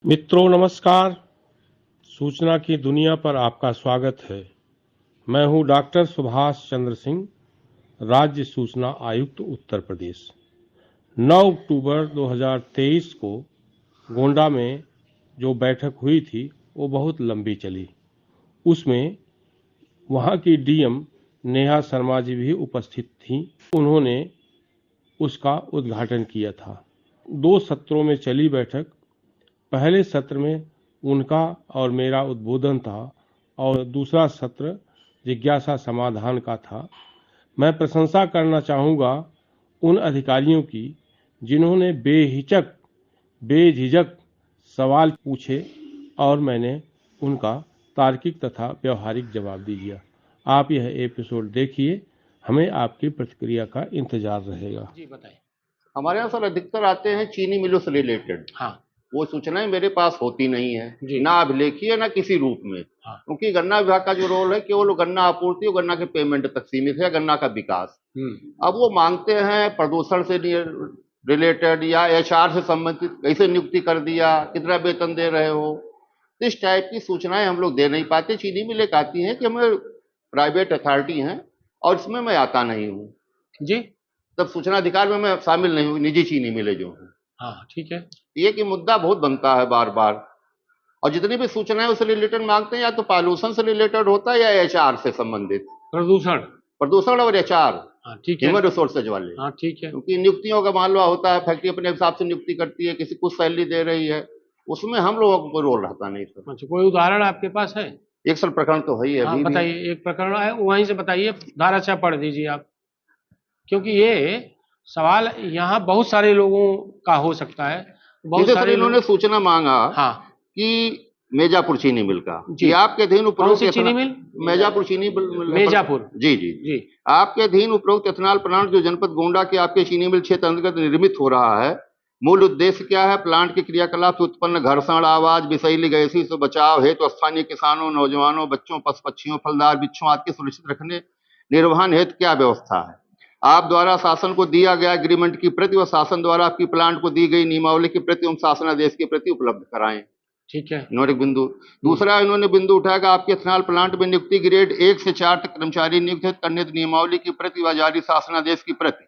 मित्रों नमस्कार। सूचना की दुनिया पर आपका स्वागत है। मैं हूं डॉक्टर सुभाष चंद्र सिंह, राज्य सूचना आयुक्त उत्तर प्रदेश। 9 अक्टूबर 2023 को गोंडा में जो बैठक हुई थी वो बहुत लंबी चली। उसमें वहां की डीएम नेहा शर्मा जी भी उपस्थित थीं। उन्होंने उसका उद्घाटन किया था। 2 सत्रों में चली बैठक। पहले सत्र में उनका और मेरा उद्बोधन था और दूसरा सत्र जिज्ञासा समाधान का था। मैं प्रशंसा करना चाहूँगा उन अधिकारियों की जिन्होंने बेझिझक सवाल पूछे और मैंने उनका तार्किक तथा व्यवहारिक जवाब दिया। आप यह एपिसोड देखिए, हमें आपकी प्रतिक्रिया का इंतजार रहेगा। जी बताइए। हमारे यहाँ सर अधिकतर आते हैं चीनी मिलों से रिलेटेड। हाँ वो सूचनाएं मेरे पास होती नहीं है, जी। ना अभिलेखीय ना किसी रूप में। हाँ क्योंकि गन्ना विभाग का जो रोल है केवल गन्ना आपूर्ति और गन्ना के पेमेंट तक सीमित है, गन्ना का विकास। अब वो मांगते हैं प्रदूषण से रिलेटेड या एचआर से संबंधित, कैसे नियुक्ति कर दिया, कितना वेतन दे रहे हो, इस टाइप की सूचनाएं हम लोग दे नहीं पाते। चीनी मिलें आती हैं कि हमें प्राइवेट अथॉरिटी हैं और इसमें मैं आता नहीं हूँ जी। तब सूचना अधिकार में मैं शामिल नहीं हूँ, निजी चीनी मिले जो है। हाँ ठीक है। ये कि मुद्दा बहुत बनता है बार बार, और जितनी भी सूचनाएं उससे रिलेटेड मांगते हैं या तो पॉल्यूशन से रिलेटेड होता है या एचआर से संबंधित, प्रदूषण और एचआर, हाँ ठीक है। ह्यूमन रिसोर्सेज वाले। हाँ ठीक है। क्योंकि नियुक्तियों का मामला होता है, फैक्ट्री अपने हिसाब से नियुक्ति करती है, किसी कुछ सैलरी दे रही है, उसमें हम लोगों को कोई रोल रहता नहीं सर। अच्छा, कोई उदाहरण आपके पास है? एक सर प्रकरण तो है ही हाँ अभी भी। बताइए, एक प्रकरण है वहीं से बताइए, धारा 6 पढ़ दीजिए आप, क्योंकि ये सवाल यहाँ बहुत सारे लोगों का हो सकता है। बहुत जैसे सर सारे इन्होंने सूचना मांगा हाँ कि मेजापुर चीनी मिल का, जी। कि आपके अधीन कौन उपरोक्त सी चीनी मिल? मेजापुर चीनी मिल। मेजापुर। जी जी जी। आपके अधीन उपरोक्त एथेनॉल प्लांट जो जनपद गोंडा के आपके चीनी मिल क्षेत्र अंतर्गत निर्मित हो रहा है, मूल उद्देश्य क्या है? प्लांट के क्रियाकलाप से उत्पन्न घर्षण, आवाज, विषैली गैसी से बचाव हेतु स्थानीय किसानों, नौजवानों, बच्चों, पशु पक्षियों, फलदार वृक्षों आदि के सुरक्षित रखने निर्वहन हेतु क्या व्यवस्था है? आप द्वारा शासन को दिया गया एग्रीमेंट की प्रति व शासन द्वारा आपकी प्लांट को दी गई नियमावली की प्रति एवं शासनादेश की प्रति उपलब्ध कराएं। ठीक है। इन्होंने एक बिंदु। दूसरा इन्होंने बिंदु उठाया कि आपके एथेनॉल प्लांट में नियुक्ति ग्रेड 1 से 4 तक कर्मचारी नियुक्त करने की नियमावली की प्रति व जारी शासनादेश की प्रति,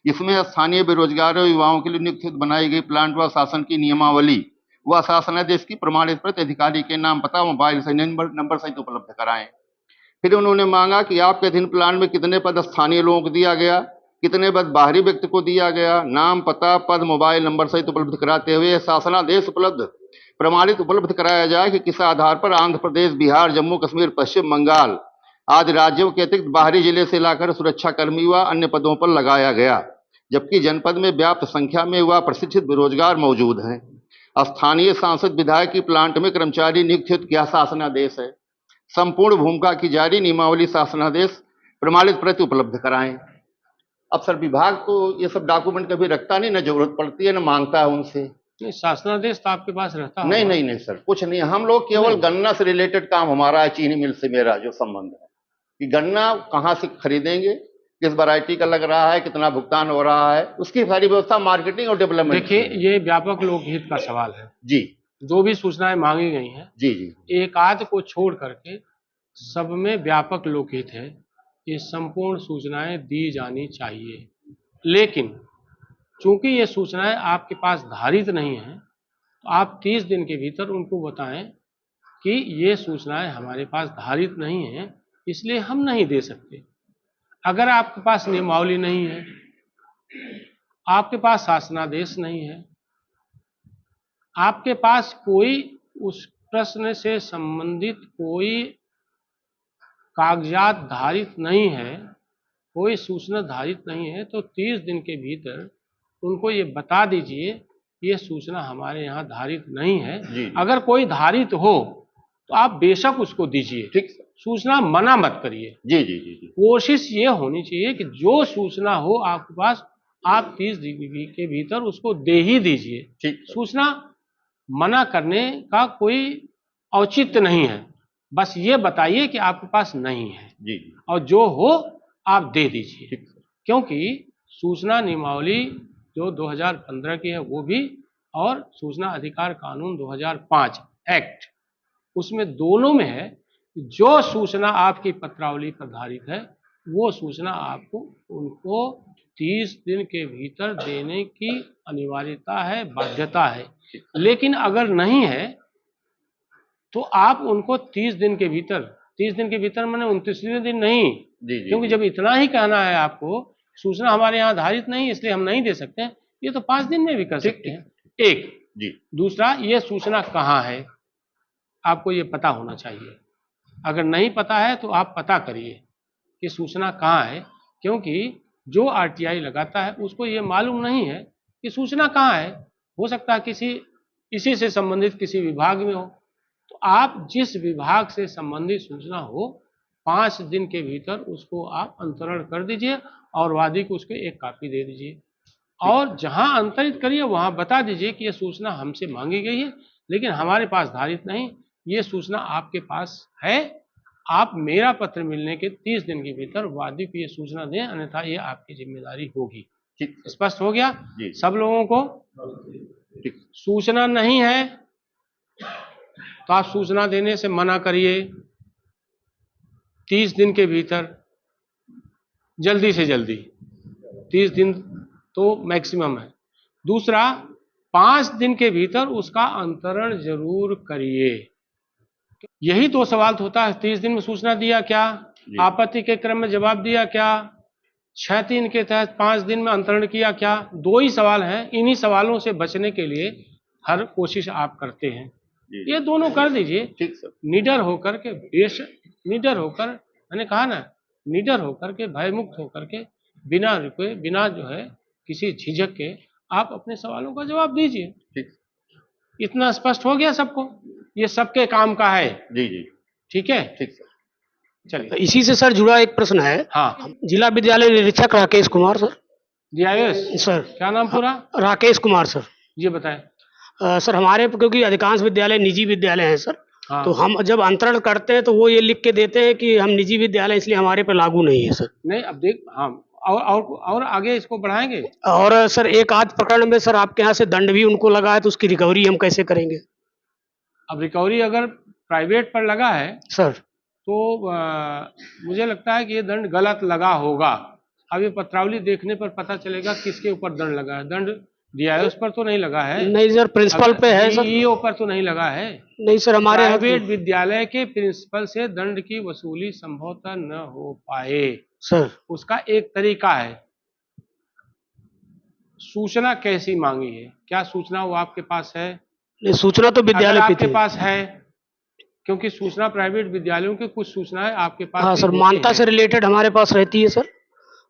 इसमें स्थानीय बेरोजगारों युवाओं के लिए नियुक्त बनाई गई प्लांट व शासन की नियमावली व शासनादेश की प्रमाणित प्रति अधिकारी के नाम, पता, मोबाइल से नंबर सहित उपलब्ध कराएं। फिर उन्होंने मांगा कि आपके अधीन प्लान में कितने पद स्थानीय लोगों को दिया गया, कितने पद बाहरी व्यक्ति को दिया गया, नाम, पता, पद, मोबाइल नंबर सहित उपलब्ध कराते हुए शासनादेश उपलब्ध प्रमाणित उपलब्ध कराया जाए कि किस आधार पर आंध्र प्रदेश, बिहार, जम्मू कश्मीर, पश्चिम बंगाल आदि राज्यों के अतिरिक्त बाहरी जिले से लाकर सुरक्षा कर्मी व अन्य पदों पर लगाया गया, जबकि जनपद में व्याप्त संख्या में युवा प्रशिक्षित बेरोजगार मौजूद हैं। स्थानीय सांसद विधायक की प्लांट में कर्मचारी नियुक्त हेतु क्या शासनादेश है? संपूर्ण भूमिका की जारी नियमावली शासनादेश प्रमाणित प्रति उपलब्ध कराएं। अब सर विभाग तो ये सब डॉक्यूमेंट कभी रखता नहीं, ना जरूरत पड़ती है, ना मांगता है उनसे। नहीं, शासनादेश तो आपके पास रहता है? नहीं सर, कुछ नहीं। हम लोग केवल गन्ना से रिलेटेड काम हमारा है, चीनी मिल से मेरा जो संबंध है कि गन्ना कहाँ से खरीदेंगे, किस वैरायटी का लग रहा है, कितना भुगतान हो रहा है, उसकी सारी व्यवस्था मार्केटिंग और डेवलपमेंट। देखिए, ये व्यापक लोकहित का सवाल है जी। जो भी सूचनाएं मांगी गई हैं जी जी एक आध को छोड़ करके सब में व्यापक लोकहित है। ये संपूर्ण सूचनाएं दी जानी चाहिए, लेकिन चूंकि ये सूचनाएं आपके पास धारित नहीं हैं, तो आप 30 दिन के भीतर उनको बताएं कि ये सूचनाएं हमारे पास धारित नहीं हैं, इसलिए हम नहीं दे सकते। अगर आपके पास नियमावली नहीं है, आपके पास शासनादेश नहीं है, आपके पास कोई उस प्रश्न से संबंधित कोई कागजात धारित नहीं है, कोई सूचना धारित नहीं है, तो 30 दिन के भीतर उनको ये बता दीजिए ये सूचना हमारे यहाँ धारित नहीं है। अगर कोई धारित हो तो आप बेशक उसको दीजिए, ठीक, सूचना मना मत करिए। जी जी जी जी कोशिश ये होनी चाहिए कि जो सूचना हो आपके पास, आप 30 दिन के भीतर उसको दे ही दीजिए। ठीक। सूचना मना करने का कोई औचित्य नहीं है, बस ये बताइए कि आपके पास नहीं है जी, और जो हो आप दे दीजिए। क्योंकि सूचना नियमावली जो 2015 की है वो भी और सूचना अधिकार कानून 2005 एक्ट, उसमें दोनों में है कि जो सूचना आपकी पत्रावली पर धारित है वो सूचना आपको उनको 30 दिन के भीतर देने की अनिवार्यता है, बाध्यता है। लेकिन अगर नहीं है तो आप उनको 30 दिन के भीतर, 30 दिन के भीतर मैंने 29वें दिन नहीं, क्योंकि जब इतना ही कहना है आपको सूचना हमारे यहाँ धारित नहीं इसलिए हम नहीं दे सकते हैं, ये तो 5 दिन में भी कर सकते हैं। एक जी। दूसरा, ये सूचना कहाँ है आपको ये पता होना चाहिए। अगर नहीं पता है तो आप पता करिए कि सूचना कहाँ है, क्योंकि जो आरटीआई लगाता है उसको ये मालूम नहीं है कि सूचना कहाँ है। हो सकता है किसी इसी से संबंधित किसी विभाग में हो, तो आप जिस विभाग से संबंधित सूचना हो 5 दिन के भीतर उसको आप अंतरण कर दीजिए और वादी को उसको एक कॉपी दे दीजिए, और जहां अंतरित करिए वहां बता दीजिए कि यह सूचना हमसे मांगी गई है लेकिन हमारे पास धारित नहीं, ये सूचना आपके पास है, आप मेरा पत्र मिलने के 30 दिन के भीतर वादी को ये सूचना दें, अन्यथा ये आपकी जिम्मेदारी होगी। स्पष्ट हो गया सब लोगों को? सूचना नहीं है तो आप सूचना देने से मना करिए 30 दिन के भीतर, जल्दी से जल्दी 30 दिन तो मैक्सिमम है। दूसरा, 5 दिन के भीतर उसका अंतरण जरूर करिए। यही 2 सवाल होता है, 30 दिन में सूचना दिया क्या, आपत्ति के क्रम में जवाब दिया क्या, 6(3) के तहत 5 दिन में अंतरण किया क्या, 2 ही सवाल हैं। इन्हीं सवालों से बचने के लिए हर कोशिश आप करते हैं, ये दोनों कर दीजिए। ठीक सर। निडर होकर के, निडर होकर, मैंने कहा ना, निडर होकर के, भयमुक्त होकर के, बिना रुके, बिना जो है किसी झिझक के आप अपने सवालों का जवाब दीजिए। ठीक। इतना स्पष्ट हो गया सबको? ये सबके काम का है। जी जी ठीक है। ठीक सर। चलिए, इसी से सर जुड़ा एक प्रश्न है। हाँ, जिला विद्यालय निरीक्षक Rakesh Kumar sir. DIIs sir क्या नाम पूरा? राकेश कुमार सर। ये बताएं। सर हमारे, क्योंकि अधिकांश विद्यालय निजी विद्यालय हैं सर, हाँ। तो हम जब अंतरण करते हैं तो वो ये लिख के देते हैं कि हम निजी विद्यालय, इसलिए हमारे पे लागू नहीं है सर। नहीं, अब देख, हाँ, और आगे इसको बढ़ाएंगे। और सर एक आध प्रकरण में सर आपके यहाँ से दंड भी उनको लगा है, तो उसकी रिकवरी हम कैसे करेंगे? अब रिकवरी अगर प्राइवेट पर लगा है सर तो मुझे लगता है कि ये दंड गलत लगा होगा। अब ये पत्रावली देखने पर पता चलेगा किसके ऊपर दंड लगा है। दंड डीआईएस पर तो नहीं लगा है। नहीं सर, प्रिंसिपल पे है सर। डीईओ पर तो नहीं लगा है। नहीं सर, हमारे प्राइवेट विद्यालय के प्रिंसिपल से दंड की वसूली संभवतः न हो पाए सर। उसका एक तरीका है, सूचना कैसी मांगी है, क्या सूचना वो आपके पास है? नहीं, सूचना तो विद्यालय अगर पे आपके थी। पास है, क्योंकि सूचना प्राइवेट विद्यालयों की कुछ सूचनाएं आपके पास हाँ भी सर, होती मान्यता हैं। से रिलेटेड हमारे पास रहती है सर,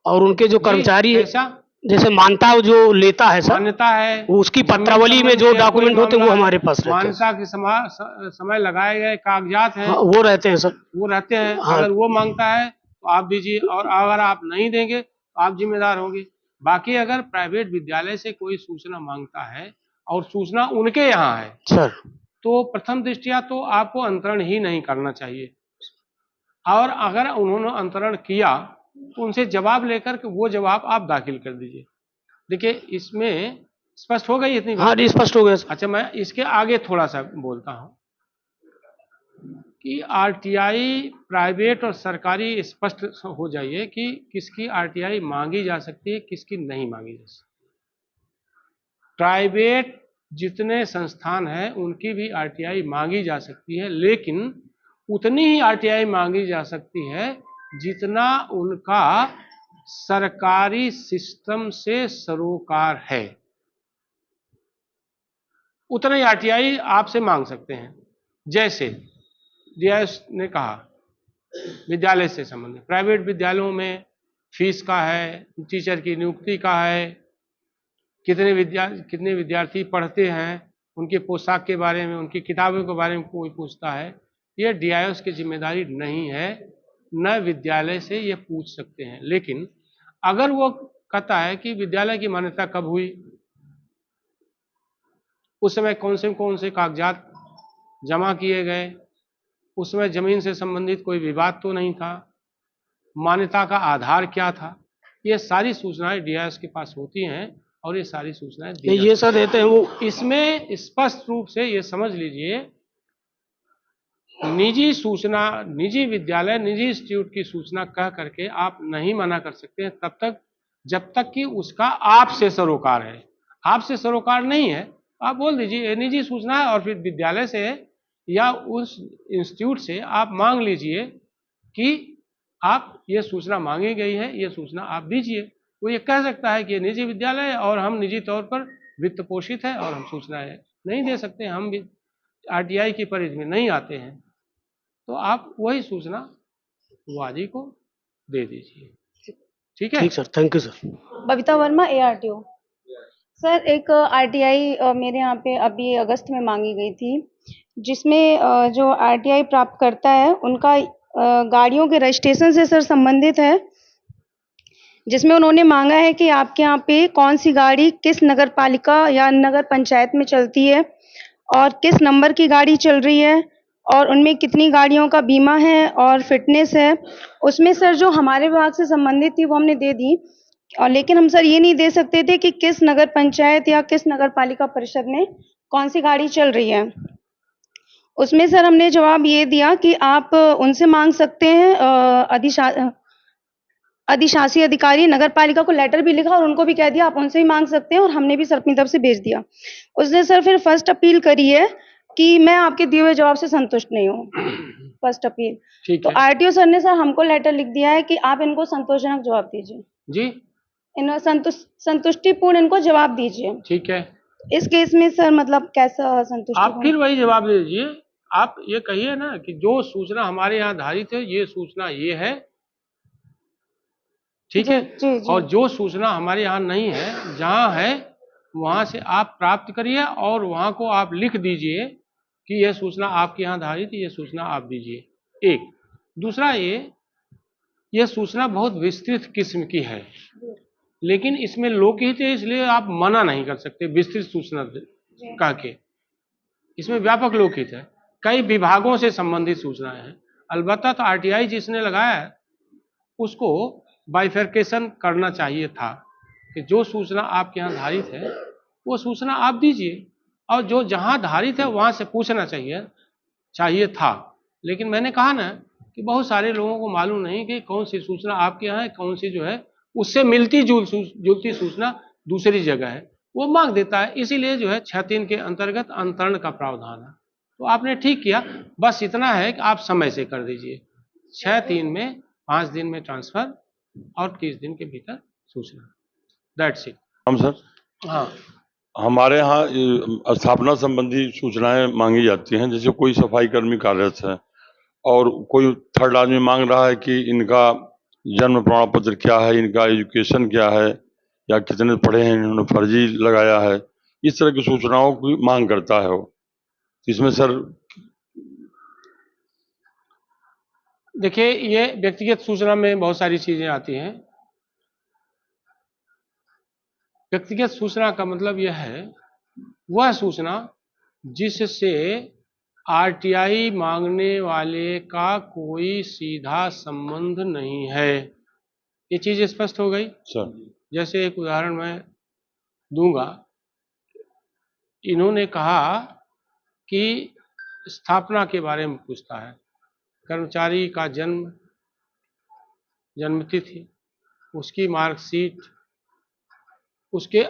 और उनके जो कर्मचारी है, कैसा? जैसे मान्यता जो लेता है सर, मान्यता है, उसकी पत्रावली में जो डॉक्यूमेंट होते हैं वो हमारे पास रहते हैं। मान्यता के समय लगाए गए कागजात हैं, हाँ, वो रहते हैं सर। वो रहते हैं। हाँ। अगर वो मांगता है तो आप दीजिए, और अगर आप नहीं देंगे तो आप जिम्मेदार होंगे। बाकी अगर प्राइवेट विद्यालय से कोई सूचना मांगता है और सूचना उनके यहाँ है सर, तो प्रथम दृष्टया तो आपको अंतरण ही नहीं करना चाहिए, और अगर उन्होंने अंतरण किया तो उनसे जवाब लेकर के वो जवाब आप दाखिल कर दीजिए। देखिए, इसमें स्पष्ट हो गई इतनी बात? हाँ, स्पष्ट हो गया सर। अच्छा, मैं इसके आगे थोड़ा सा बोलता हूँ कि आरटीआई प्राइवेट और सरकारी स्पष्ट हो जाइए कि किसकी आरटीआई मांगी जा सकती है, किसकी नहीं मांगी जा सकती। प्राइवेट जितने संस्थान हैं उनकी भी आरटीआई मांगी जा सकती है, लेकिन उतनी ही आरटीआई मांगी जा सकती है जितना उनका सरकारी सिस्टम से सरोकार है, उतना ही आरटीआई आपसे मांग सकते हैं। जैसे डीआईएस ने कहा विद्यालय से संबंधित, प्राइवेट विद्यालयों में फीस का है, टीचर की नियुक्ति का है, कितने विद्यार्थी पढ़ते हैं, उनके पोशाक के बारे में, उनकी किताबों के बारे में कोई पूछता है, ये डीआईएस की जिम्मेदारी नहीं है, न विद्यालय से ये पूछ सकते हैं। लेकिन अगर वो कहता है कि विद्यालय की मान्यता कब हुई, उस समय कौन से कागजात जमा किए गए, उस समय जमीन से संबंधित कोई विवाद तो नहीं था, मान्यता का आधार क्या था, ये सारी सूचनाएं डीआईएस के पास होती हैं और ये सारी सूचनाएं दी ये सर देते हैं वो। इसमें स्पष्ट रूप से ये समझ लीजिए, निजी सूचना, निजी विद्यालय, निजी इंस्टीट्यूट की सूचना कह करके आप नहीं मना कर सकते हैं तब तक जब तक कि उसका आपसे सरोकार है। आपसे सरोकार नहीं है, आप बोल दीजिए ये निजी सूचना है, और फिर विद्यालय से या उस इंस्टीट्यूट से आप मांग लीजिए कि आप ये सूचना मांगी गई है, ये सूचना आप दीजिए। वो ये कह सकता है कि ये निजी विद्यालय है और हम निजी तौर पर वित्त पोषित है और हम सूचनाएं नहीं दे सकते, हम भी आरटीआई की परिधि में नहीं आते हैं, तो आप वही सूचना वादी को दे दीजिए। ठीक है? ठीक sir, thank you sir. Babita Verma, ARTO। Sir, एक आरटीआई मेरे यहाँ पे अभी अगस्त में मांगी गई थी, जिसमें जो आरटीआई प्राप्त करता है उनका गाड़ियों के रजिस्ट्रेशन से सर संबंधित है, जिसमें उन्होंने मांगा है कि आपके यहाँ पे कौन सी गाड़ी किस नगर पालिका या नगर पंचायत में चलती है और किस नंबर की गाड़ी चल रही है और उनमें कितनी गाड़ियों का बीमा है और फिटनेस है। उसमें सर जो हमारे विभाग से संबंधित थी वो हमने दे दी, और लेकिन हम सर ये नहीं दे सकते थे कि किस नगर पंचायत या किस नगर पालिका परिषद में कौन सी गाड़ी चल रही है। उसमें सर हमने जवाब ये दिया कि आप उनसे मांग सकते हैं, अधिशासी अधिकारी नगर पालिका को लेटर भी लिखा और उनको भी कह दिया आप उनसे ही मांग सकते हैं, और हमने भी सर अपनी तरफ से भेज दिया। उसने सर फिर फर्स्ट अपील करी है कि मैं आपके दिए हुए जवाब से संतुष्ट नहीं हूँ, फर्स्ट अपील। ठीक तो है आरटीओ सर ने सर हमको लेटर लिख दिया है कि आप इनको संतोषजनक जवाब दीजिए, जी, इन संतुष्टिपूर्ण इनको जवाब दीजिए। ठीक है। इस केस में सर मतलब कैसा आप संतुष्टिपूर्ण? फिर वही जवाब दे दीजिए, आप ये कहिए ना कि जो सूचना हमारे यहाँ आधारित है ये सूचना ये है, ठीक है। जी जी। और जो सूचना हमारे यहाँ नहीं है, जहाँ है वहाँ से आप प्राप्त करिए और वहाँ को आप लिख दीजिए कि यह सूचना आपके यहाँ आधारित है, ये सूचना आप दीजिए। एक दूसरा, ये सूचना बहुत विस्तृत किस्म की है, लेकिन इसमें लोकहित है इसलिए आप मना नहीं कर सकते विस्तृत सूचना कह के। इसमें व्यापक लोकहित है, कई विभागों से संबंधित सूचनाएं हैं। अलबत्ता तो आरटीआई जिसने लगाया है उसको बाइफर्केशन करना चाहिए था कि जो सूचना आपके यहाँ धारित है वो सूचना आप दीजिए, और जो जहाँ धारित है वहाँ से पूछना चाहिए था। लेकिन मैंने कहा ना कि बहुत सारे लोगों को मालूम नहीं कि कौन सी सूचना आपके यहाँ है, कौन सी जो है उससे मिलती जुलती सूचना दूसरी जगह है, वो मांग देता है। इसीलिए जो है 6(3) के अंतर्गत अंतरण का प्रावधान है। तो आपने ठीक किया, बस इतना है कि आप समय से कर दीजिए, 6(3) में 5 दिन में ट्रांसफर और 30 दिन के भीतर सूचना। That's it. हम सर, हाँ, हमारे यहाँ स्थापना संबंधी सूचनाएं मांगी जाती हैं। जैसे कोई सफाई कर्मी कार्यरत है और कोई थर्ड आदमी मांग रहा है कि इनका जन्म प्रमाण पत्र क्या है, इनका एजुकेशन क्या है, या कितने पढ़े हैं, इन्होंने फर्जी लगाया है, इस तरह की सूचनाओं की मांग करता है वो। इसमें सर देखिए ये व्यक्तिगत सूचना में बहुत सारी चीजें आती हैं। व्यक्तिगत सूचना का मतलब यह है वह सूचना जिससे आरटीआई मांगने वाले का कोई सीधा संबंध नहीं है। ये चीज स्पष्ट हो गई सर। जैसे एक उदाहरण मैं दूंगा। इन्होंने कहा कि स्थापना के बारे में पूछता है, कर्मचारी का जन्मतिथि, उसकी मार्कशीट, उसके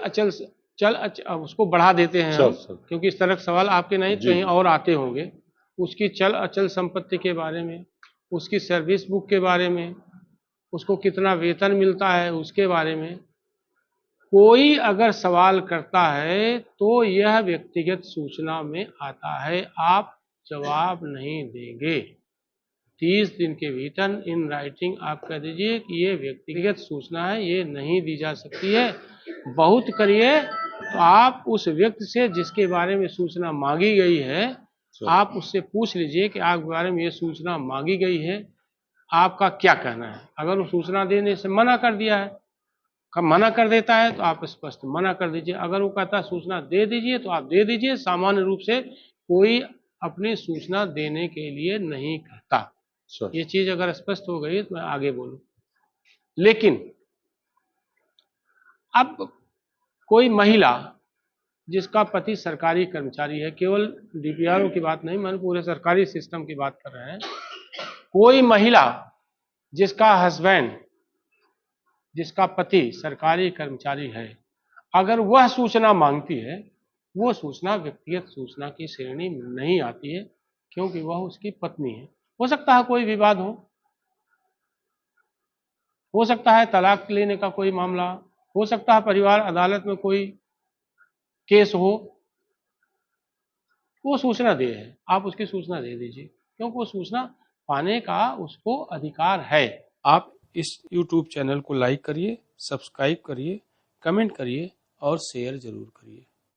उसको बढ़ा देते हैं हम, क्योंकि इस तरह के सवाल आपके नहीं कहीं और आते होंगे। उसकी चल अचल संपत्ति के बारे में, उसकी सर्विस बुक के बारे में, उसको कितना वेतन मिलता है उसके बारे में कोई अगर सवाल करता है तो यह व्यक्तिगत सूचना में आता है। आप जवाब नहीं देंगे, 30 दिन के भीतर इन राइटिंग आप कह दीजिए कि ये व्यक्तिगत सूचना है, ये नहीं दी जा सकती है। बहुत करिए तो आप उस व्यक्ति से जिसके बारे में सूचना मांगी गई है, आप उससे पूछ लीजिए कि आपके बारे में ये सूचना मांगी गई है, आपका क्या कहना है। अगर वो सूचना देने से मना कर दिया है, मना कर देता है तो आप स्पष्ट मना कर दीजिए। अगर वो कहता है सूचना दे दीजिए तो आप दे दीजिए। सामान्य रूप से कोई अपनी सूचना देने के लिए नहीं कहता। ये चीज अगर स्पष्ट हो गई तो मैं आगे बोलूं। लेकिन अब कोई महिला जिसका पति सरकारी कर्मचारी है, केवल डीपीआरओ की बात नहीं, मैंने पूरे सरकारी सिस्टम की बात कर रहे हैं, कोई महिला जिसका हस्बैंड, जिसका पति सरकारी कर्मचारी है, अगर वह सूचना मांगती है, वो सूचना व्यक्तिगत सूचना की श्रेणी में नहीं आती है, क्योंकि वह उसकी पत्नी है। हो सकता है कोई विवाद हो सकता है तलाक लेने का कोई मामला, हो सकता है परिवार अदालत में कोई केस हो, वो सूचना दे है, आप उसकी सूचना दे दीजिए, क्योंकि वो सूचना पाने का उसको अधिकार है। आप इस YouTube चैनल को लाइक करिए, सब्सक्राइब करिए, कमेंट करिए और शेयर जरूर करिए।